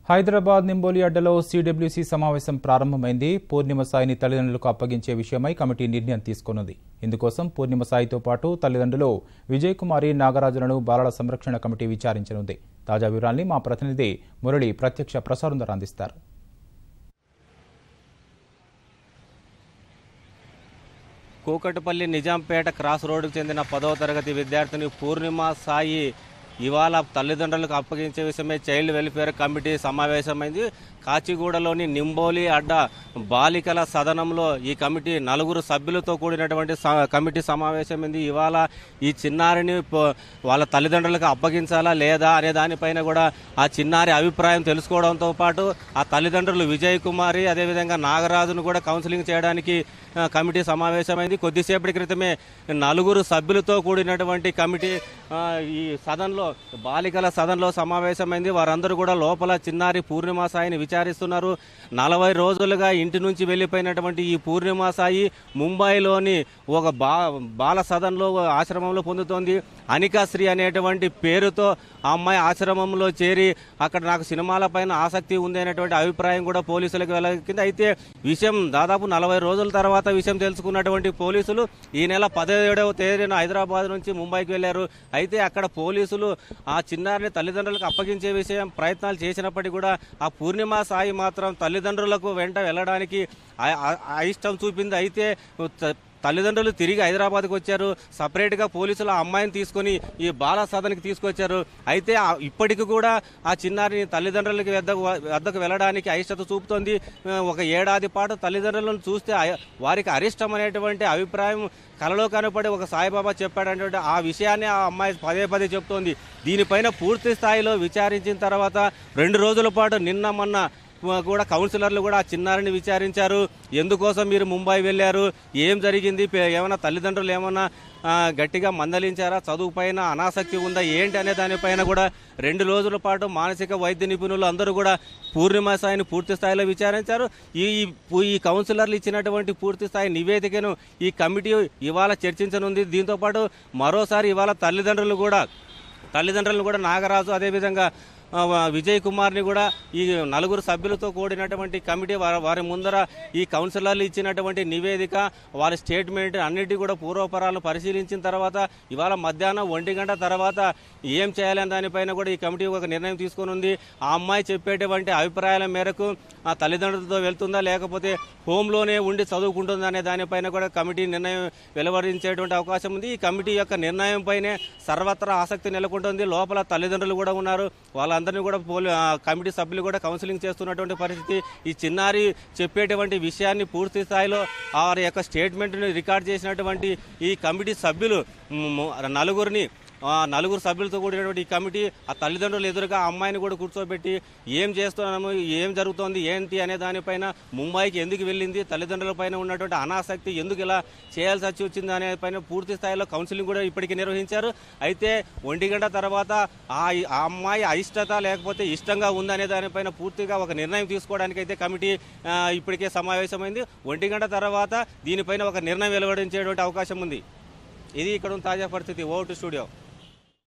Hyderabad Nimboli అడ్డలో CWC సమావేశం ప్రారంభమైంది. పూర్ణిమ సాయిని తల్లిదండ్రులకు అప్పగించే విషయమై కమిటీ నిర్ణయం తీసుకున్నది. ఇందుకోసం పూర్ణిమ సాయితో పాటు తల్లిదండ్రులు విజయ్ కుమారి, నాగరాజులను బాలల సంరక్షణ కమిటీ విచారించనుంది. తాజా వివరాల్ని మా ప్రతినిధి మురళి ప్రత్యక్ష ప్రసారం ద్వారా అందిస్తారు. కూకట్పల్లి నిజాంపేట క్రాస్ రోడ్డుకు చెందిన 10వ తరగతి విద్యార్థిని పూర్ణిమ సాయి ఇవాళ తల్లిదండ్రులకు అప్పగించే విషయమై చైల్డ్ వెల్ఫేర్ కమిటీ సమావేశమైంది. కాచిగూడలోని నింబోలి అడ్డ బాలికల సదనంలో ఈ కమిటీ 4 సభ్యులతో కూడినటువంటి కమిటీ సమావేశమైంది. ఇవాళ ఈ చిన్నారిని వాళ్ళ తల్లిదండ్రులకు అప్పగించాలా లేదా అనే దానిపైన కూడా ఆ చిన్నారి అభిప్రాయం తెలుసుకోవడంతో పాటు ఆ తల్లిదండ్రులు విజయ్ కుమారి అదేవిధంగా నాగరాజును కూడా కౌన్సిలింగ్ చేయడానికి కమిటీ సమావేశమైంది. కొద్దిసేపటి క్రితమే 4 సభ్యులతో కూడినటువంటి కమిటీ ఈ సదన్లో బాలికల సదన్లో సమావేశమైంది. వారందరూ కూడా లోపల చిన్నారి పూర్ణిమ సాయిని విచారిస్తున్నారు. 40 రోజులుగా ఇంటి నుంచి వెళ్లిపోయినటువంటి ఈ పూర్ణిమ సాయి ముంబైలోని ఒక బాల సదన్లో ఆశ్రమంలో పొందుతోంది. అనికాశ్రీ అనేటువంటి పేరుతో ఆ అమ్మాయి ఆశ్రమంలో చేరి అక్కడ నాకు సినిమాల పైన ఆసక్తి ఉంది అనేటువంటి అభిప్రాయం కూడా పోలీసులకు వెల్లకింది. అయితే విషయం దాదాపు 40 రోజుల తర్వాత విషయం తెలుసుకున్నటువంటి పోలీసులు ఈ నెల 17వ తేదీన హైదరాబాద్ నుంచి ముంబైకి వెళ్లారు. అయితే అక్కడ పోలీసులు ఆ చిన్నారిని తల్లిదండ్రులకు అప్పగించే విషయం ప్రయత్నాలు చేసినప్పటికీ కూడా ఆ పూర్ణిమ సాయి మాత్రం తల్లిదండ్రులకు వెంట వెళ్లడానికి అయిష్టం చూపింది. అయితే తల్లిదండ్రులు తిరిగి హైదరాబాద్కి వచ్చారు. సపరేట్గా పోలీసులు ఆ అమ్మాయిని తీసుకుని ఈ బాల సదన్కి తీసుకొచ్చారు. అయితే ఇప్పటికి కూడా ఆ చిన్నారిని తల్లిదండ్రులకి వద్దకు వెళ్ళడానికి అయిష్టత చూపుతోంది. ఒక ఏడాది పాటు తల్లిదండ్రులను చూస్తే వారికి అరిష్టం అనేటువంటి అభిప్రాయం కలలో కనపడి ఒక సాయిబాబా చెప్పాడంటే ఆ విషయాన్ని ఆ అమ్మాయి పదే చెప్తోంది. దీనిపైన పూర్తి స్థాయిలో విచారించిన తర్వాత 2 రోజుల పాటు నిన్న మొన్న కూడా కౌన్సిలర్లు కూడా ఆ చిన్నారిని విచారించారు. ఎందుకోసం మీరు ముంబై వెళ్ళారు, ఏం జరిగింది, ఏమైనా తల్లిదండ్రులు ఏమన్నా గట్టిగా మందలించారా, చదువు పైన అనాసక్తి ఉందా ఏంటి అనే దానిపైన కూడా 2 రోజుల పాటు మానసిక వైద్య నిపుణులు అందరూ కూడా పూర్ణిమ సాయిని పూర్తి స్థాయిలో విచారించారు. ఈ కౌన్సిలర్లు ఇచ్చినటువంటి పూర్తి స్థాయి నివేదికను ఈ కమిటీ ఇవాళ చర్చించనుంది. దీంతో పాటు మరోసారి ఇవాళ తల్లిదండ్రులను కూడా నాగరాజు అదేవిధంగా విజయ్ కుమార్ని కూడా ఈ 4 సభ్యులతో కూడినటువంటి కమిటీ వారి ముందర ఈ కౌన్సిలర్లు ఇచ్చినటువంటి నివేదిక, వారి స్టేట్మెంట్ అన్నిటి కూడా పూర్వపరాలను పరిశీలించిన తర్వాత ఇవాళ మధ్యాహ్నం 1 గంట తర్వాత ఏం చేయాలని దానిపైన కూడా ఈ కమిటీ ఒక నిర్ణయం తీసుకొని ఉంది. ఆ అమ్మాయి చెప్పేటువంటి అభిప్రాయాల మేరకు ఆ తల్లిదండ్రులతో వెళ్తుందా లేకపోతే హోంలోనే ఉండి చదువుకుంటుందా అనే దానిపైన కూడా కమిటీ నిర్ణయం వెలువరించేటువంటి అవకాశం ఉంది. ఈ కమిటీ యొక్క నిర్ణయం పైనే సర్వత్రా ఆసక్తి నెలకొంటుంది. లోపల తల్లిదండ్రులు కూడా ఉన్నారు. వాళ్ళందరినీ కూడా కమిటీ సభ్యులు కూడా కౌన్సిలింగ్ చేస్తున్నటువంటి పరిస్థితి. ఈ చిన్నారి చెప్పేటువంటి విషయాన్ని పూర్తి స్థాయిలో వారి యొక్క స్టేట్మెంట్ని రికార్డ్ చేసినటువంటి ఈ కమిటీ సభ్యులు 4 సభ్యులతో కూడినటువంటి ఈ కమిటీ ఆ తల్లిదండ్రులు ఎదురుగా ఆ అమ్మాయిని కూడా కూర్చోబెట్టి ఏం చేస్తున్నాము, ఏం జరుగుతోంది ఏంటి అనే దానిపైన, ముంబైకి ఎందుకు వెళ్ళింది, తల్లిదండ్రుల పైన ఉన్నటువంటి అనాసక్తి ఎందుకు ఇలా చేయాల్సి వచ్చింది అనే పైన పూర్తి స్థాయిలో కౌన్సిలింగ్ కూడా ఇప్పటికీ నిర్వహించారు. అయితే 1 గంట తర్వాత ఆ అమ్మాయి అయిష్టత లేకపోతే ఇష్టంగా ఉందనే దానిపైన పూర్తిగా ఒక నిర్ణయం తీసుకోవడానికి అయితే కమిటీ ఇప్పటికే సమావేశమైంది. 1 గంట తర్వాత దీనిపైన ఒక నిర్ణయం వెలువడించేటువంటి అవకాశం ఉంది. ఇది ఇక్కడ తాజా పరిస్థితి. Over to studio.